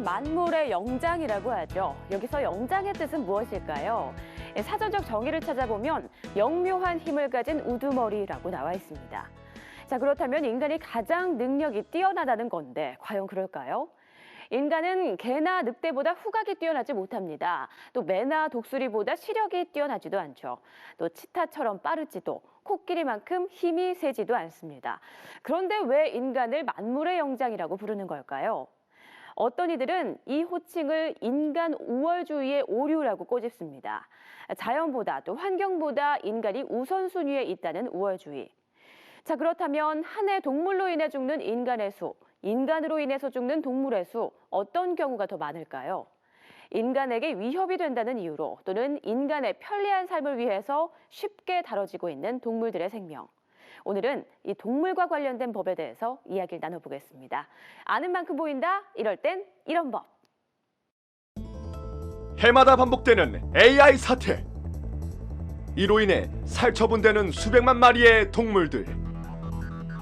인간은 만물의 영장이라고 하죠. 여기서 영장의 뜻은 무엇일까요? 사전적 정의를 찾아보면 영묘한 힘을 가진 우두머리라고 나와 있습니다. 자, 그렇다면 인간이 가장 능력이 뛰어나다는 건데 과연 그럴까요? 인간은 개나 늑대보다 후각이 뛰어나지 못합니다. 또 매나 독수리보다 시력이 뛰어나지도 않죠. 또 치타처럼 빠르지도 코끼리만큼 힘이 세지도 않습니다. 그런데 왜 인간을 만물의 영장이라고 부르는 걸까요? 어떤 이들은 이 호칭을 인간 우월주의의 오류라고 꼬집습니다. 자연보다 또 환경보다 인간이 우선순위에 있다는 우월주의. 자, 그렇다면 한 해 동물로 인해 죽는 인간의 수, 인간으로 인해서 죽는 동물의 수, 어떤 경우가 더 많을까요? 인간에게 위협이 된다는 이유로 또는 인간의 편리한 삶을 위해서 쉽게 다뤄지고 있는 동물들의 생명. 오늘은 이 동물과 관련된 법에 대해서 이야기를 나눠보겠습니다. 아는 만큼 보인다, 이럴 땐 이런 법. 해마다 반복되는 AI 사태. 이로 인해 살처분되는 수백만 마리의 동물들.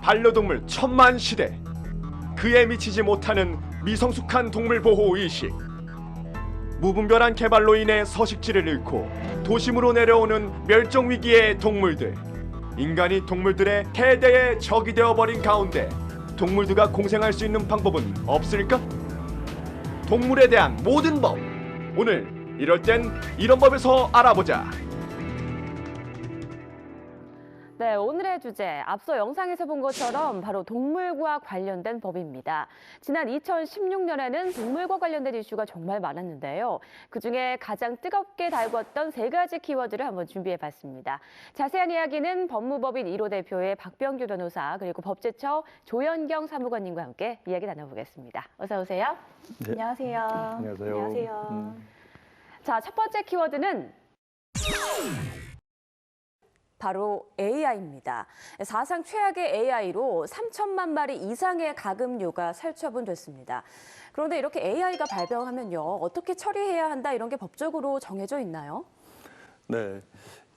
반려동물 천만 시대. 그에 미치지 못하는 미성숙한 동물 보호 의식. 무분별한 개발로 인해 서식지를 잃고 도심으로 내려오는 멸종 위기의 동물들. 인간이 동물들의 해대의 적이 되어버린 가운데 동물들과 공생할 수 있는 방법은 없을까? 동물에 대한 모든 법. 오늘 이럴 땐 이런 법에서 알아보자. 네, 오늘의 주제, 앞서 영상에서 본 것처럼 바로 동물과 관련된 법입니다. 지난 2016년에는 동물과 관련된 이슈가 정말 많았는데요. 그중에 가장 뜨겁게 달궜던 세 가지 키워드를 한번 준비해봤습니다. 자세한 이야기는 법무법인 1호 대표의 박병규 변호사 그리고 법제처 조현경 사무관님과 함께 이야기 나눠보겠습니다. 어서 오세요. 네. 안녕하세요. 안녕하세요. 안녕하세요. 자, 첫 번째 키워드는 바로 AI입니다. 사상 최악의 AI로 3천만 마리 이상의 가금류가 살처분됐습니다. 그런데 이렇게 AI가 발병하면요, 어떻게 처리해야 한다 이런 게 법적으로 정해져 있나요? 네,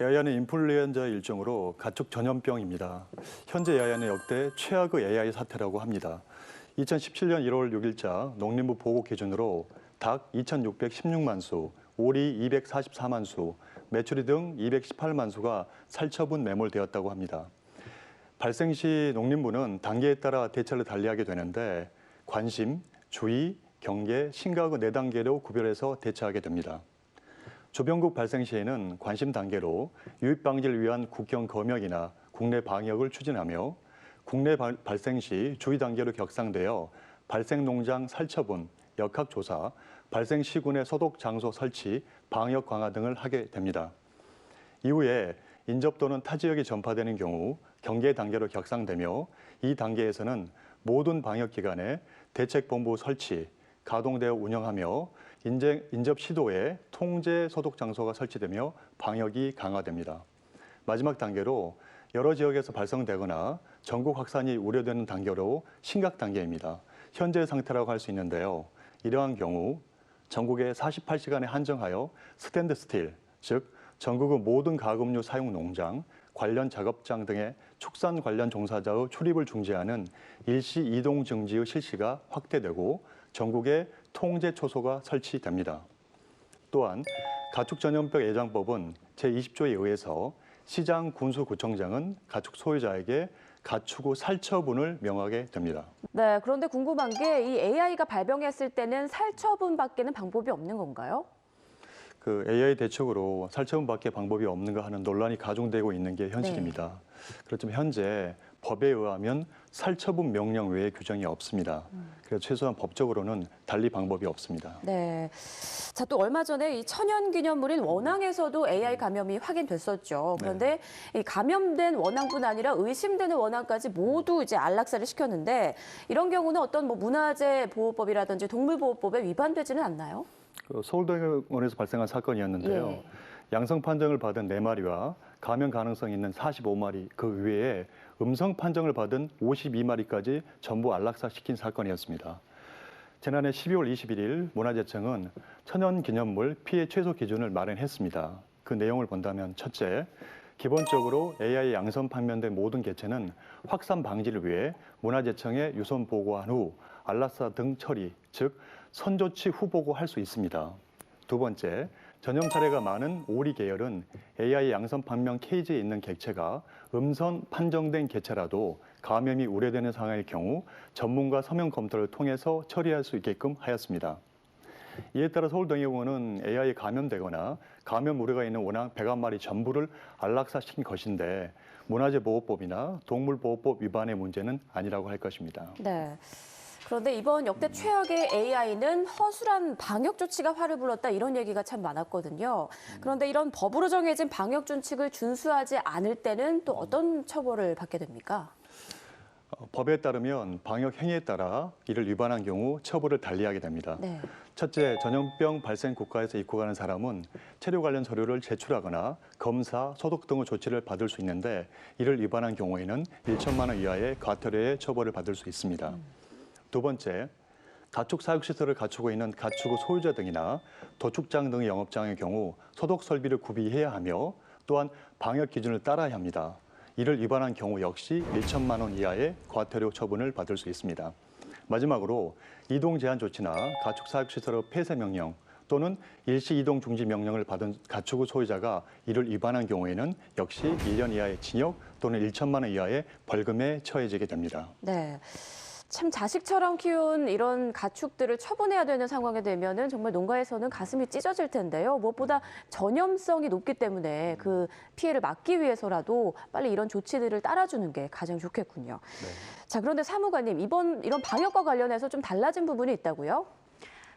AI는 인플루엔자 일종으로 가축 전염병입니다. 현재 AI는 역대 최악의 AI 사태라고 합니다. 2017년 1월 6일자 농림부 보고 기준으로 닭 2,616만 수, 오리 244만 수, 메추리 등 218만 수가 살처분 매몰되었다고 합니다. 발생 시 농림부는 단계에 따라 대처를 달리하게 되는데 관심, 주의, 경계, 심각의 4단계로 구별해서 대처하게 됩니다. 조병국 발생 시에는 관심 단계로 유입 방지를 위한 국경 검역이나 국내 방역을 추진하며 국내 발생 시 주의 단계로 격상되어 발생 농장 살처분, 역학 조사, 발생 시군의 소독 장소 설치, 방역 강화 등을 하게 됩니다. 이후에 인접 또는 타 지역에 전파되는 경우 경계 단계로 격상되며 이 단계에서는 모든 방역기관에 대책본부 설치, 가동되어 운영하며 인접 시도에 통제 소독 장소가 설치되며 방역이 강화됩니다. 마지막 단계로 여러 지역에서 발생되거나 전국 확산이 우려되는 단계로 심각 단계입니다. 현재 상태라고 할 수 있는데요. 이러한 경우 전국에 48시간에 한정하여 스탠드 스틸, 즉 전국의 모든 가금류 사용 농장, 관련 작업장 등의 축산 관련 종사자의 출입을 중지하는 일시 이동 정지의 실시가 확대되고 전국에 통제 초소가 설치됩니다. 또한 가축 전염병 예방법은 제20조에 의해서 시장, 군수, 구청장은 가축 소유자에게 가축의 살처분을 명하게 됩니다. 네, 그런데 궁금한 게 이 AI가 발병했을 때는 살처분밖에는 방법이 없는 건가요? 그 AI 대책으로 살처분밖에 방법이 없는가 하는 논란이 가중되고 있는 게 현실입니다. 그렇지만 현재 법에 의하면 살처분 명령 외에 규정이 없습니다. 그래서 최소한 법적으로는 달리 방법이 없습니다. 네. 자, 또 얼마 전에 이 천연기념물인 원앙에서도 AI 감염이 확인됐었죠. 그런데 이 감염된 원앙뿐 아니라 의심되는 원앙까지 모두 이제 안락사를 시켰는데 이런 경우는 어떤 뭐 문화재 보호법이라든지 동물보호법에 위반되지는 않나요? 그 서울대병원에서 발생한 사건이었는데요. 예. 양성 판정을 받은 4마리와 감염 가능성이 있는 45마리, 그 외에 음성 판정을 받은 52마리까지 전부 안락사시킨 사건이었습니다. 지난해 12월 21일 문화재청은 천연기념물 피해 최소 기준을 마련했습니다. 그 내용을 본다면 첫째, 기본적으로 AI 양성 판명된 모든 개체는 확산 방지를 위해 문화재청에 유선 보고한 후 안락사 등 처리, 즉 선조치 후보고 할 수 있습니다. 두 번째, 전염 사례가 많은 오리 계열은 AI 양성 판명 케이지에 있는 객체가 음선 판정된 객체라도 감염이 우려되는 상황의 경우 전문가 서면 검토를 통해서 처리할 수 있게끔 하였습니다. 이에 따라 서울동의공원은 AI에 감염되거나 감염 우려가 있는 원앙 101마리 전부를 안락사시킨 것인데 문화재보호법이나 동물보호법 위반의 문제는 아니라고 할 것입니다. 네. 그런데 이번 역대 최악의 AI는 허술한 방역 조치가 화를 불렀다 이런 얘기가 참 많았거든요. 그런데 이런 법으로 정해진 방역 준칙을 준수하지 않을 때는 또 어떤 처벌을 받게 됩니까? 법에 따르면 방역 행위에 따라 이를 위반한 경우 처벌을 달리하게 됩니다. 네. 첫째, 전염병 발생 국가에서 입국하는 사람은 체류 관련 서류를 제출하거나 검사, 소독 등의 조치를 받을 수 있는데 이를 위반한 경우에는 1천만 원 이하의 과태료의 처벌을 받을 수 있습니다. 두 번째, 가축 사육시설을 갖추고 있는 가축의 소유자 등이나 도축장 등의 영업장의 경우 소독 설비를 구비해야 하며 또한 방역 기준을 따라야 합니다. 이를 위반한 경우 역시 1천만 원 이하의 과태료 처분을 받을 수 있습니다. 마지막으로 이동 제한 조치나 가축 사육시설의 폐쇄 명령 또는 일시 이동 중지 명령을 받은 가축의 소유자가 이를 위반한 경우에는 역시 1년 이하의 징역 또는 1천만 원 이하의 벌금에 처해지게 됩니다. 네. 참 자식처럼 키운 이런 가축들을 처분해야 되는 상황이 되면은 정말 농가에서는 가슴이 찢어질 텐데요. 무엇보다 전염성이 높기 때문에 그 피해를 막기 위해서라도 빨리 이런 조치들을 따라주는 게 가장 좋겠군요. 네. 자, 그런데 사무관님, 이런 방역과 관련해서 좀 달라진 부분이 있다고요?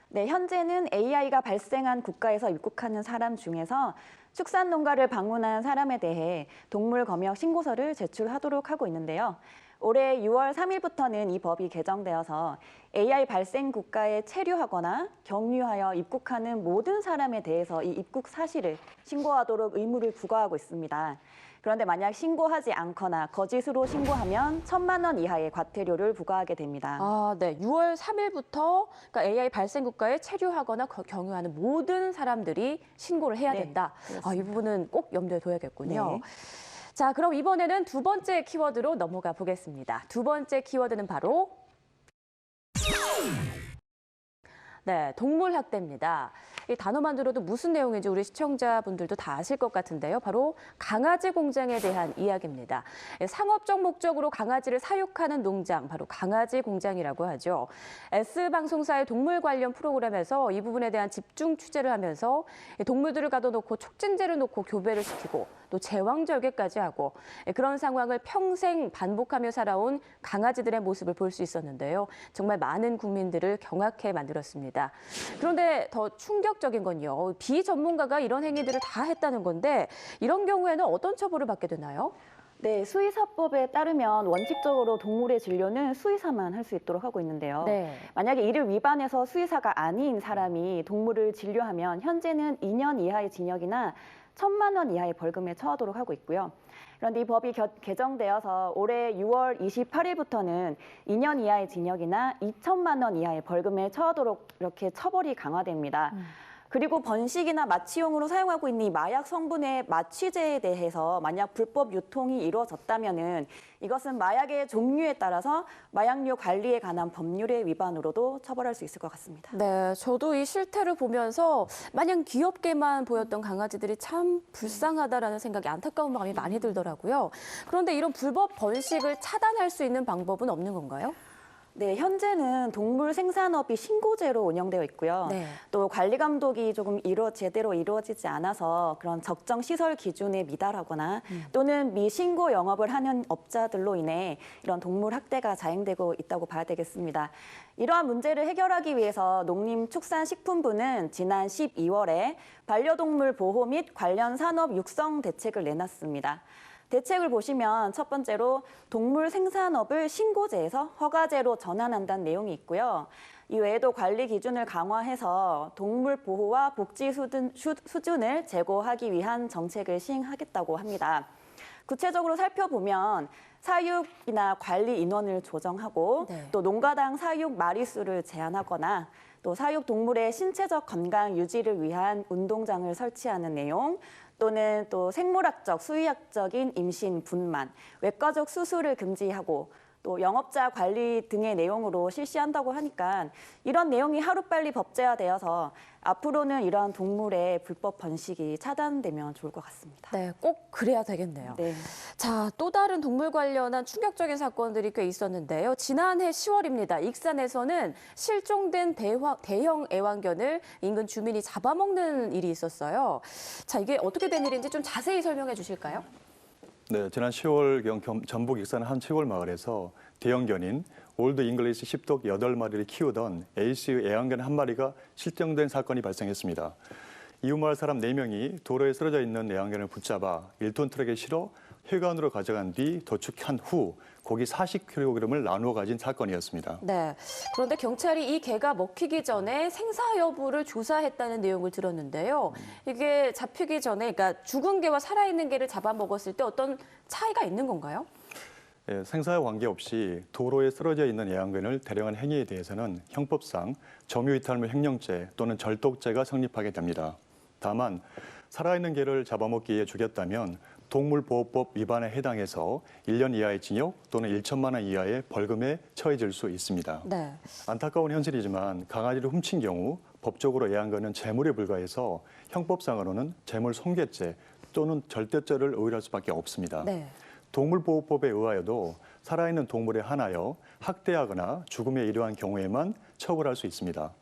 네, 현재는 AI가 발생한 국가에서 입국하는 사람 중에서 축산 농가를 방문한 사람에 대해 동물 검역 신고서를 제출하도록 하고 있는데요. 올해 6월 3일부터는 이 법이 개정되어서 AI 발생 국가에 체류하거나 경유하여 입국하는 모든 사람에 대해서 이 입국 사실을 신고하도록 의무를 부과하고 있습니다. 그런데 만약 신고하지 않거나 거짓으로 신고하면 1천만 원 이하의 과태료를 부과하게 됩니다. 아, 네. 6월 3일부터 그러니까 AI 발생 국가에 체류하거나 경유하는 모든 사람들이 신고를 해야 네, 된다. 아, 이 부분은 꼭 염두에 둬야겠군요. 네. 자, 그럼 이번에는 두 번째 키워드로 넘어가 보겠습니다. 두 번째 키워드는 바로 네, 동물학대입니다. 이 단어만 들어도 무슨 내용인지 우리 시청자분들도 다 아실 것 같은데요. 바로 강아지 공장에 대한 이야기입니다. 상업적 목적으로 강아지를 사육하는 농장, 바로 강아지 공장이라고 하죠. S방송사의 동물 관련 프로그램에서 이 부분에 대한 집중 취재를 하면서 동물들을 가둬놓고 촉진제를 놓고 교배를 시키고 또 제왕절개까지 하고 그런 상황을 평생 반복하며 살아온 강아지들의 모습을 볼 수 있었는데요. 정말 많은 국민들을 경악해 만들었습니다. 그런데 더 충격적인 건요. 비전문가가 이런 행위들을 다 했다는 건데 이런 경우에는 어떤 처벌을 받게 되나요? 네, 수의사법에 따르면 원칙적으로 동물의 진료는 수의사만 할 수 있도록 하고 있는데요. 네. 만약에 이를 위반해서 수의사가 아닌 사람이 동물을 진료하면 현재는 2년 이하의 징역이나 1천만 원 이하의 벌금에 처하도록 하고 있고요. 그런데 이 법이 개정되어서 올해 6월 28일부터는 2년 이하의 징역이나 2천만 원 이하의 벌금에 처하도록 이렇게 처벌이 강화됩니다. 그리고 번식이나 마취용으로 사용하고 있는 이 마약 성분의 마취제에 대해서 만약 불법 유통이 이루어졌다면은 이것은 마약의 종류에 따라서 마약류 관리에 관한 법률의 위반으로도 처벌할 수 있을 것 같습니다. 네, 저도 이 실태를 보면서 마냥 귀엽게만 보였던 강아지들이 참 불쌍하다라는 생각이 안타까운 마음이 많이 들더라고요. 그런데 이런 불법 번식을 차단할 수 있는 방법은 없는 건가요? 네, 현재는 동물 생산업이 신고제로 운영되어 있고요. 네. 또 관리 감독이 조금 제대로 이루어지지 않아서 그런 적정 시설 기준에 미달하거나 또는 미신고 영업을 하는 업자들로 인해 이런 동물 학대가 자행되고 있다고 봐야 되겠습니다. 이러한 문제를 해결하기 위해서 농림축산식품부는 지난 12월에 반려동물 보호 및 관련 산업 육성 대책을 내놨습니다. 대책을 보시면 첫 번째로 동물 생산업을 신고제에서 허가제로 전환한다는 내용이 있고요. 이 외에도 관리 기준을 강화해서 동물 보호와 복지 수준을 제고하기 위한 정책을 시행하겠다고 합니다. 구체적으로 살펴보면 사육이나 관리 인원을 조정하고 네. 또 농가당 사육 마리수를 제한하거나 또 사육 동물의 신체적 건강 유지를 위한 운동장을 설치하는 내용 또는 또 생물학적, 수의학적인 임신, 분만, 외과적 수술을 금지하고 또 영업자 관리 등의 내용으로 실시한다고 하니까 이런 내용이 하루빨리 법제화되어서 앞으로는 이러한 동물의 불법 번식이 차단되면 좋을 것 같습니다. 네, 꼭 그래야 되겠네요. 네. 자, 또 다른 동물 관련한 충격적인 사건들이 꽤 있었는데요. 지난해 10월입니다. 익산에서는 실종된 대형 애완견을 인근 주민이 잡아먹는 일이 있었어요. 자, 이게 어떻게 된 일인지 좀 자세히 설명해 주실까요? 네, 지난 10월경 전북 익산 한 시골 마을에서 대형견인 올드 잉글리시 십독 8마리를 키우던 A씨 애완견 한 마리가 실종된 사건이 발생했습니다. 이웃마을 사람 4명이 도로에 쓰러져 있는 애완견을 붙잡아 1톤 트럭에 실어 회관으로 가져간 뒤 도축한 후 고기 40kg을 나누어 가진 사건이었습니다. 네. 그런데 경찰이 이 개가 먹히기 전에 생사 여부를 조사했다는 내용을 들었는데요. 이게 잡히기 전에, 그러니까 죽은 개와 살아있는 개를 잡아먹었을 때 어떤 차이가 있는 건가요? 예, 생사와 관계없이 도로에 쓰러져 있는 애완견을 대령한 행위에 대해서는 형법상 점유이탈물 횡령죄 또는 절독죄가 성립하게 됩니다. 다만 살아있는 개를 잡아먹기에 죽였다면 동물보호법 위반에 해당해서 1년 이하의 징역 또는 1천만 원 이하의 벌금에 처해질 수 있습니다. 네. 안타까운 현실이지만 강아지를 훔친 경우 법적으로 애완견은 재물에 불과해서 형법상으로는 재물 손괴죄 또는 절대죄를 의뢰할 수밖에 없습니다. 네. 동물보호법에 의하여도 살아있는 동물에 한하여 학대하거나 죽음에 이르한 경우에만 처벌할 수 있습니다.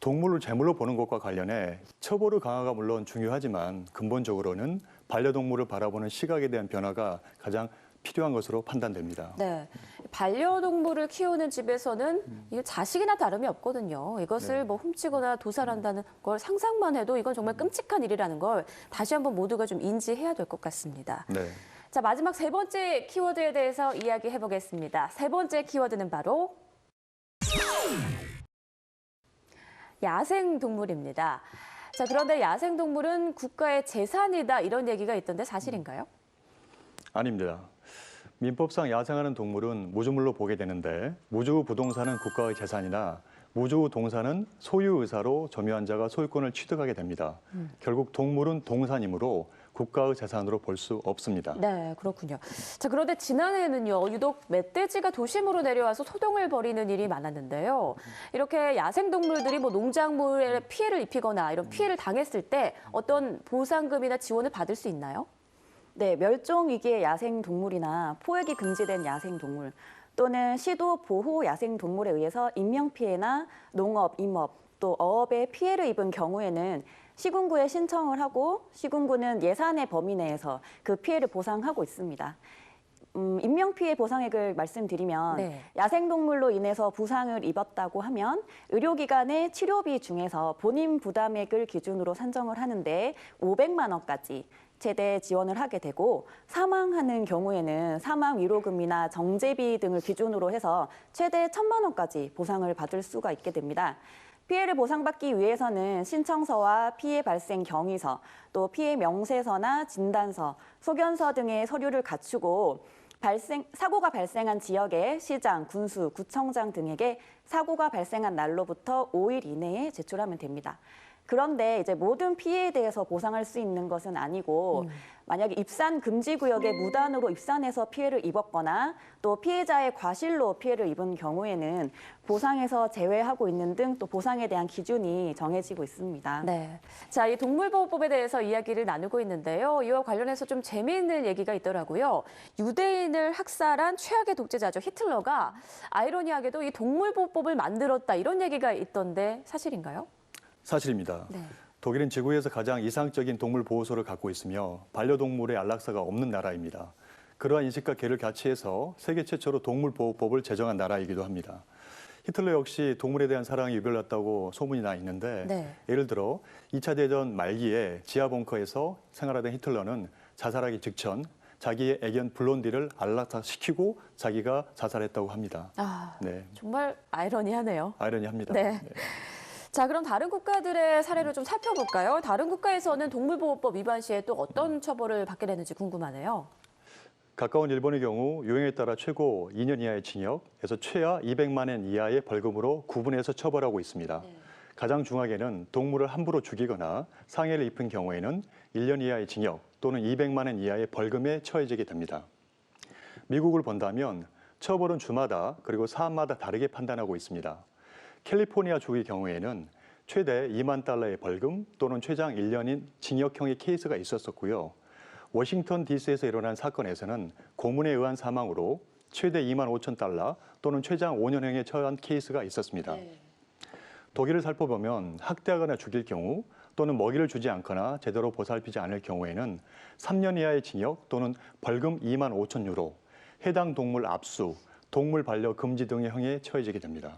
동물을 제물로 보는 것과 관련해 처벌의 강화가 물론 중요하지만 근본적으로는 반려동물을 바라보는 시각에 대한 변화가 가장 필요한 것으로 판단됩니다. 네. 반려동물을 키우는 집에서는 이 자식이나 다름이 없거든요. 이것을 뭐 훔치거나 도살한다는 걸 상상만 해도 이건 정말 끔찍한 일이라는 걸 다시 한번 모두가 좀 인지해야 될 것 같습니다. 네. 자, 마지막 세 번째 키워드에 대해서 이야기해 보겠습니다. 세 번째 키워드는 바로 야생동물입니다. 자, 그런데 야생동물은 국가의 재산이다 이런 얘기가 있던데 사실인가요? 아닙니다. 민법상 야생하는 동물은 무주물로 보게 되는데 무주 부동산은 국가의 재산이나 무주 동산은 소유 의사로 점유한 자가 소유권을 취득하게 됩니다. 결국 동물은 동산이므로 국가의 재산으로 볼 수 없습니다. 네, 그렇군요. 자, 그런데 지난해에는요, 유독 멧돼지가 도심으로 내려와서 소동을 벌이는 일이 많았는데요. 이렇게 야생동물들이 뭐 농작물에 피해를 입히거나 이런 피해를 당했을 때 어떤 보상금이나 지원을 받을 수 있나요? 네, 멸종 위기의 야생동물이나 포획이 금지된 야생동물 또는 시도 보호 야생동물에 의해서 인명피해나 농업, 임업, 또 어업에 피해를 입은 경우에는 시군구에 신청을 하고 시군구는 예산의 범위 내에서 그 피해를 보상하고 있습니다. 인명피해 보상액을 말씀드리면 네. 야생동물로 인해서 부상을 입었다고 하면 의료기관의 치료비 중에서 본인 부담액을 기준으로 산정을 하는데 500만 원까지 최대 지원을 하게 되고 사망하는 경우에는 사망 위로금이나 정제비 등을 기준으로 해서 최대 1,000만 원까지 보상을 받을 수가 있게 됩니다. 피해를 보상받기 위해서는 신청서와 피해 발생 경위서, 또 피해 명세서나 진단서, 소견서 등의 서류를 갖추고 사고가 발생한 지역의 시장, 군수, 구청장 등에게 사고가 발생한 날로부터 5일 이내에 제출하면 됩니다. 그런데 이제 모든 피해에 대해서 보상할 수 있는 것은 아니고 만약에 입산 금지 구역에 무단으로 입산해서 피해를 입었거나 또 피해자의 과실로 피해를 입은 경우에는 보상에서 제외하고 있는 등 또 보상에 대한 기준이 정해지고 있습니다. 네. 자, 이 동물보호법에 대해서 이야기를 나누고 있는데요. 이와 관련해서 좀 재미있는 얘기가 있더라고요. 유대인을 학살한 최악의 독재자죠. 히틀러가 아이러니하게도 이 동물보호법을 만들었다 이런 얘기가 있던데 사실인가요? 사실입니다. 네. 독일은 지구에서 가장 이상적인 동물 보호소를 갖고 있으며 반려동물의 안락사가 없는 나라입니다. 그러한 인식과 개를 같이 해서 세계 최초로 동물보호법을 제정한 나라이기도 합니다. 히틀러 역시 동물에 대한 사랑이 유별났다고 소문이 나 있는데 네. 예를 들어 2차 대전 말기에 지하 벙커에서 생활하던 히틀러는 자살하기 직전 자기의 애견 블론디를 안락사시키고 자기가 자살했다고 합니다. 아, 네, 정말 아이러니하네요. 아이러니합니다. 네. 자, 그럼 다른 국가들의 사례를 좀 살펴볼까요? 다른 국가에서는 동물보호법 위반 시에 또 어떤 처벌을 받게 되는지 궁금하네요. 가까운 일본의 경우 유형에 따라 최고 2년 이하의 징역에서 최하 200만 원 이하의 벌금으로 구분해서 처벌하고 있습니다. 가장 중하게는 동물을 함부로 죽이거나 상해를 입힌 경우에는 1년 이하의 징역 또는 200만 원 이하의 벌금에 처해지게 됩니다. 미국을 본다면 처벌은 주마다 그리고 사안마다 다르게 판단하고 있습니다. 캘리포니아 주의 경우에는 최대 2만 달러의 벌금 또는 최장 1년인 징역형의 케이스가 있었었고요. 워싱턴 DC에서 일어난 사건에서는 고문에 의한 사망으로 최대 2만 5천 달러 또는 최장 5년형에 처한 케이스가 있었습니다. 독일을 살펴보면 학대하거나 죽일 경우 또는 먹이를 주지 않거나 제대로 보살피지 않을 경우에는 3년 이하의 징역 또는 벌금 2만 5천 유로, 해당 동물 압수, 동물 반려 금지 등의 형에 처해지게 됩니다.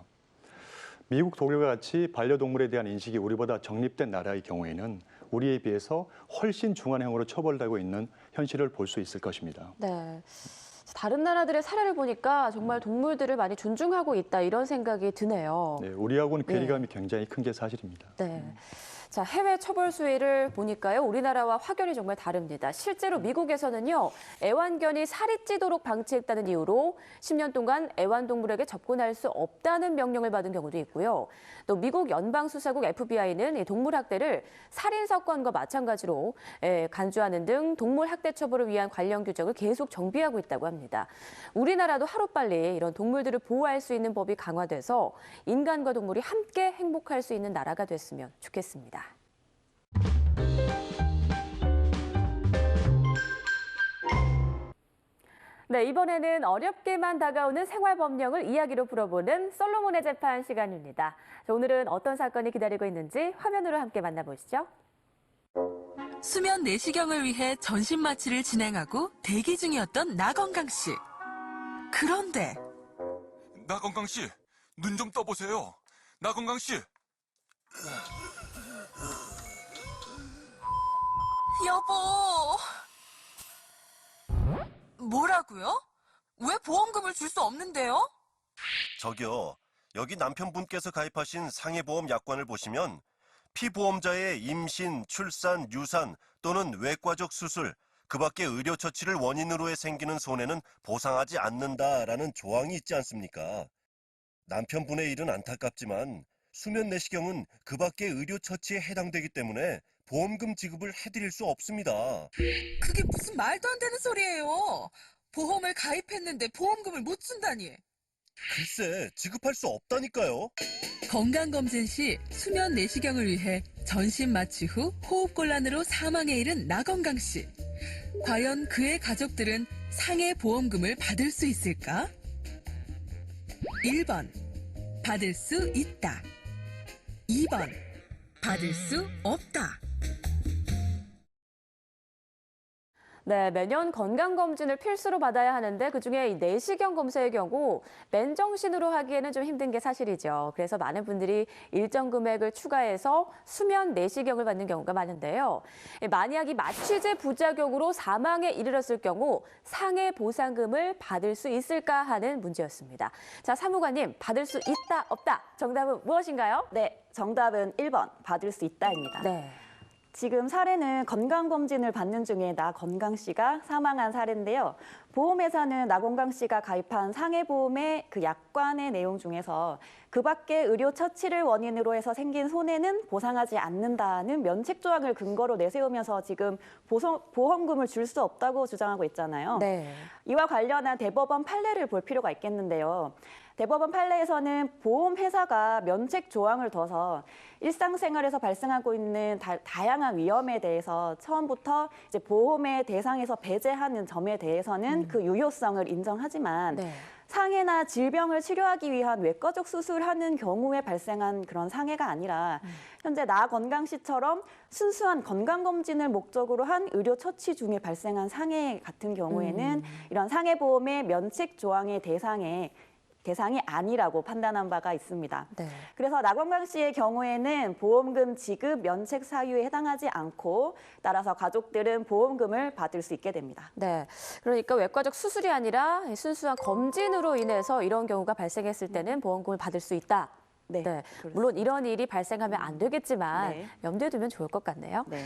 미국, 독일과 같이 반려동물에 대한 인식이 우리보다 정립된 나라의 경우에는 우리에 비해서 훨씬 중한형으로 처벌되고 있는 현실을 볼 수 있을 것입니다. 네. 다른 나라들의 사례를 보니까 정말 동물들을 많이 존중하고 있다 이런 생각이 드네요. 네, 우리하고는 괴리감이 굉장히 큰 게 사실입니다. 네. 자, 해외 처벌 수위를 보니까요, 우리나라와 확연히 정말 다릅니다. 실제로 미국에서는요, 애완견이 살이 찌도록 방치했다는 이유로 10년 동안 애완동물에게 접근할 수 없다는 명령을 받은 경우도 있고요. 또 미국 연방수사국 FBI는 이 동물학대를 살인사건과 마찬가지로 간주하는 등 동물학대 처벌을 위한 관련 규정을 계속 정비하고 있다고 합니다. 우리나라도 하루빨리 이런 동물들을 보호할 수 있는 법이 강화돼서 인간과 동물이 함께 행복할 수 있는 나라가 됐으면 좋겠습니다. 네, 이번에는 어렵게만 다가오는 생활법령을 이야기로 풀어보는 솔로몬의 재판 시간입니다. 자, 오늘은 어떤 사건이 기다리고 있는지 화면으로 함께 만나보시죠. 수면 내시경을 위해 전신 마취를 진행하고 대기 중이었던 나건강 씨. 그런데 나건강 씨, 눈 좀 떠보세요. 나건강 씨. 여보. 뭐라고요? 왜 보험금을 줄 수 없는데요? 저기요, 여기 남편분께서 가입하신 상해보험 약관을 보시면 피보험자의 임신, 출산, 유산 또는 외과적 수술, 그 밖에 의료처치를 원인으로 해 생기는 손해는 보상하지 않는다라는 조항이 있지 않습니까? 남편분의 일은 안타깝지만 수면 내시경은 그 밖의 의료처치에 해당되기 때문에 보험금 지급을 해드릴 수 없습니다. 그게 무슨 말도 안 되는 소리예요. 보험을 가입했는데 보험금을 못 준다니. 글쎄, 지급할 수 없다니까요. 건강검진 시 수면 내시경을 위해 전신 마취 후 호흡곤란으로 사망에 이른 나건강 씨. 과연 그의 가족들은 상해 보험금을 받을 수 있을까? 1번, 받을 수 있다. 2번, 받을 수 없다. 네, 매년 건강검진을 필수로 받아야 하는데 그중에 이 내시경 검사의 경우 맨정신으로 하기에는 좀 힘든 게 사실이죠. 그래서 많은 분들이 일정 금액을 추가해서 수면 내시경을 받는 경우가 많은데요. 만약 이 마취제 부작용으로 사망에 이르렀을 경우 상해 보상금을 받을 수 있을까 하는 문제였습니다. 자, 사무관님, 받을 수 있다, 없다. 정답은 무엇인가요? 네, 정답은 1번 받을 수 있다입니다. 네. 지금 사례는 건강검진을 받는 중에 나건강 씨가 사망한 사례인데요. 보험회사는 나건강 씨가 가입한 상해보험의 그 약관의 내용 중에서 그 밖에 의료 처치를 원인으로 해서 생긴 손해는 보상하지 않는다는 면책 조항을 근거로 내세우면서 지금 보험금을 줄 수 없다고 주장하고 있잖아요. 네. 이와 관련한 대법원 판례를 볼 필요가 있겠는데요. 대법원 판례에서는 보험회사가 면책 조항을 둬서 일상생활에서 발생하고 있는 다양한 위험에 대해서 처음부터 이제 보험의 대상에서 배제하는 점에 대해서는 그 유효성을 인정하지만 네. 상해나 질병을 치료하기 위한 외과적 수술하는 경우에 발생한 그런 상해가 아니라 현재 나건강 씨처럼 순수한 건강검진을 목적으로 한 의료 처치 중에 발생한 상해 같은 경우에는 이런 상해보험의 면책 조항의 대상이 아니라고 판단한 바가 있습니다. 네. 그래서 나건강 씨의 경우에는 보험금 지급 면책 사유에 해당하지 않고 따라서 가족들은 보험금을 받을 수 있게 됩니다. 네, 그러니까 외과적 수술이 아니라 순수한 검진으로 인해서 이런 경우가 발생했을 때는 보험금을 받을 수 있다. 네, 네, 그렇습니다. 물론 이런 일이 발생하면 안 되겠지만 네. 염두에 두면 좋을 것 같네요. 네.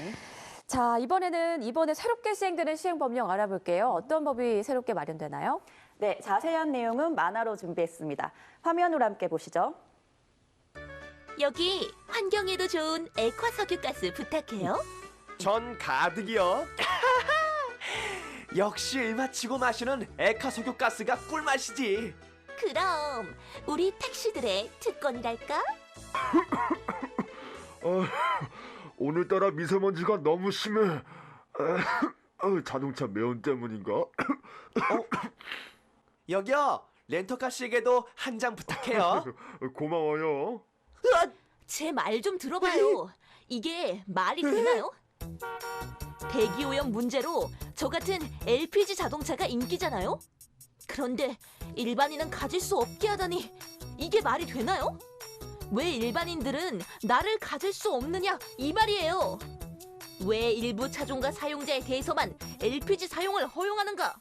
자, 이번에 새롭게 시행되는 시행법령 알아볼게요. 어떤 법이 새롭게 마련되나요? 네, 자세한 내용은 만화로 준비했습니다. 화면으로 함께 보시죠. 여기 환경에도 좋은 액화 석유가스 부탁해요. 전 가득이요. 역시 일 마치고 마시는 액화석유가스가 꿀맛이지. 그럼 우리 택시들의 특권이랄까? 오늘따라 미세먼지가 너무 심해. 자동차 매연 때문인가? 여기요, 렌터카 씨에게도 한 장 부탁해요. 고마워요. 제 말 좀 들어봐요. 이게 말이 되나요? 대기오염 문제로 저 같은 LPG 자동차가 인기잖아요? 그런데 일반인은 가질 수 없게 하다니 이게 말이 되나요? 왜 일반인들은 나를 가질 수 없느냐 이 말이에요. 왜 일부 차종과 사용자에 대해서만 LPG 사용을 허용하는가?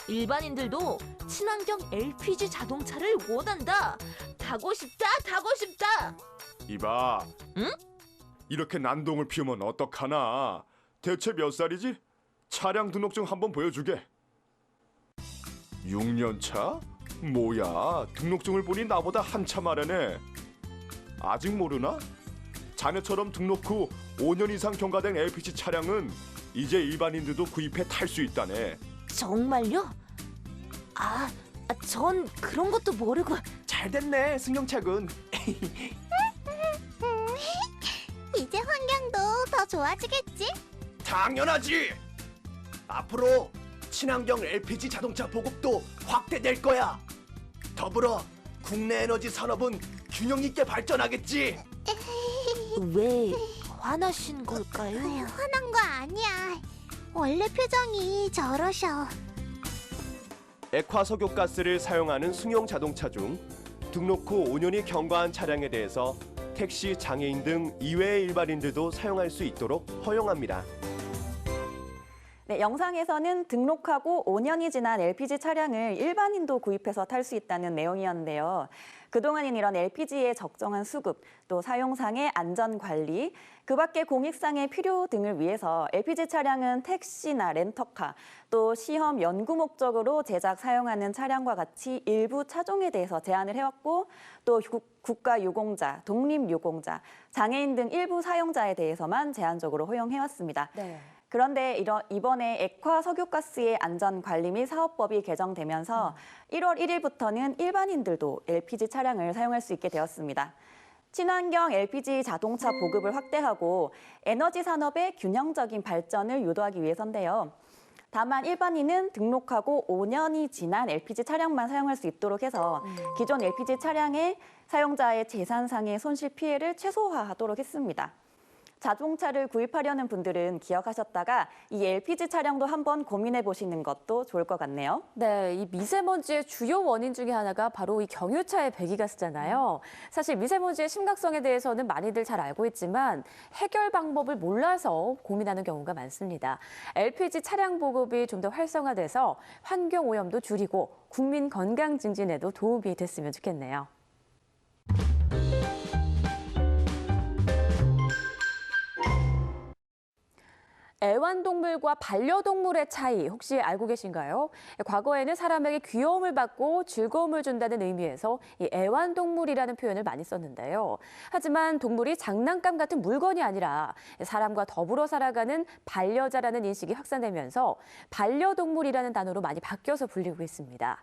일반인들도 친환경 LPG 자동차를 원한다. 타고 싶다, 타고 싶다. 이봐. 응? 이렇게 난동을 피우면 어떡하나? 대체 몇 살이지? 차량 등록증 한번 보여주게. 6년 차? 뭐야, 등록증을 보니 나보다 한참 아래네. 아직 모르나? 자네처럼 등록 후 5년 이상 경과된 LPG 차량은 이제 일반인들도 구입해 탈 수 있다네. 정말요? 전 그런 것도 모르고. 잘 됐네, 승용차군. 이제 환경도 더 좋아지겠지? 당연하지. 앞으로 친환경 LPG 자동차 보급도 확대될 거야. 더불어 국내 에너지 산업은 균형 있게 발전하겠지. 왜 화나신 걸까요? 화난 거 아니야. 원래 표정이 저러셔. 액화석유가스를 사용하는 승용 자동차 중 등록 후 5년이 경과한 차량에 대해서 택시, 장애인 등 이외의 일반인들도 사용할 수 있도록 허용합니다. 네, 영상에서는 등록하고 5년이 지난 LPG 차량을 일반인도 구입해서 탈 수 있다는 내용이었는데요. 그동안인 이런 LPG의 적정한 수급, 또 사용상의 안전 관리, 그 밖에 공익상의 필요 등을 위해서 LPG 차량은 택시나 렌터카, 또 시험 연구 목적으로 제작 사용하는 차량과 같이 일부 차종에 대해서 제한을 해왔고, 또 국가유공자, 독립유공자, 장애인 등 일부 사용자에 대해서만 제한적으로 허용해왔습니다. 네. 그런데 이번에 액화석유가스의 안전관리 및 사업법이 개정되면서 1월 1일부터는 일반인들도 LPG 차량을 사용할 수 있게 되었습니다. 친환경 LPG 자동차 보급을 확대하고 에너지 산업의 균형적인 발전을 유도하기 위해서인데요. 다만 일반인은 등록하고 5년이 지난 LPG 차량만 사용할 수 있도록 해서 기존 LPG 차량의 사용자의 재산상의 손실 피해를 최소화하도록 했습니다. 자동차를 구입하려는 분들은 기억하셨다가 이 LPG 차량도 한번 고민해 보시는 것도 좋을 것 같네요. 네, 이 미세먼지의 주요 원인 중에 하나가 바로 이 경유차의 배기가스잖아요. 사실 미세먼지의 심각성에 대해서는 많이들 잘 알고 있지만 해결 방법을 몰라서 고민하는 경우가 많습니다. LPG 차량 보급이 좀 더 활성화돼서 환경 오염도 줄이고 국민 건강 증진에도 도움이 됐으면 좋겠네요. 애완동물과 반려동물의 차이 혹시 알고 계신가요? 과거에는 사람에게 귀여움을 받고 즐거움을 준다는 의미에서 이 애완동물이라는 표현을 많이 썼는데요. 하지만 동물이 장난감 같은 물건이 아니라 사람과 더불어 살아가는 반려자라는 인식이 확산되면서 반려동물이라는 단어로 많이 바뀌어서 불리고 있습니다.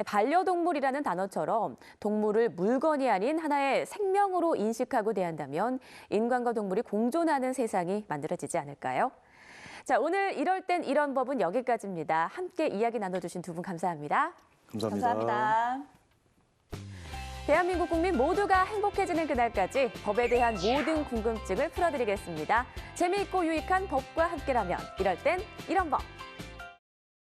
반려동물이라는 단어처럼 동물을 물건이 아닌 하나의 생명으로 인식하고 대한다면 인간과 동물이 공존하는 세상이 만들어지지 않을까요? 자, 오늘 이럴 땐 이런 법은 여기까지입니다. 함께 이야기 나눠주신 두 분 감사합니다. 감사합니다. 대한민국 국민 모두가 행복해지는 그날까지 법에 대한 모든 궁금증을 풀어드리겠습니다. 재미있고 유익한 법과 함께라면 이럴 땐 이런 법.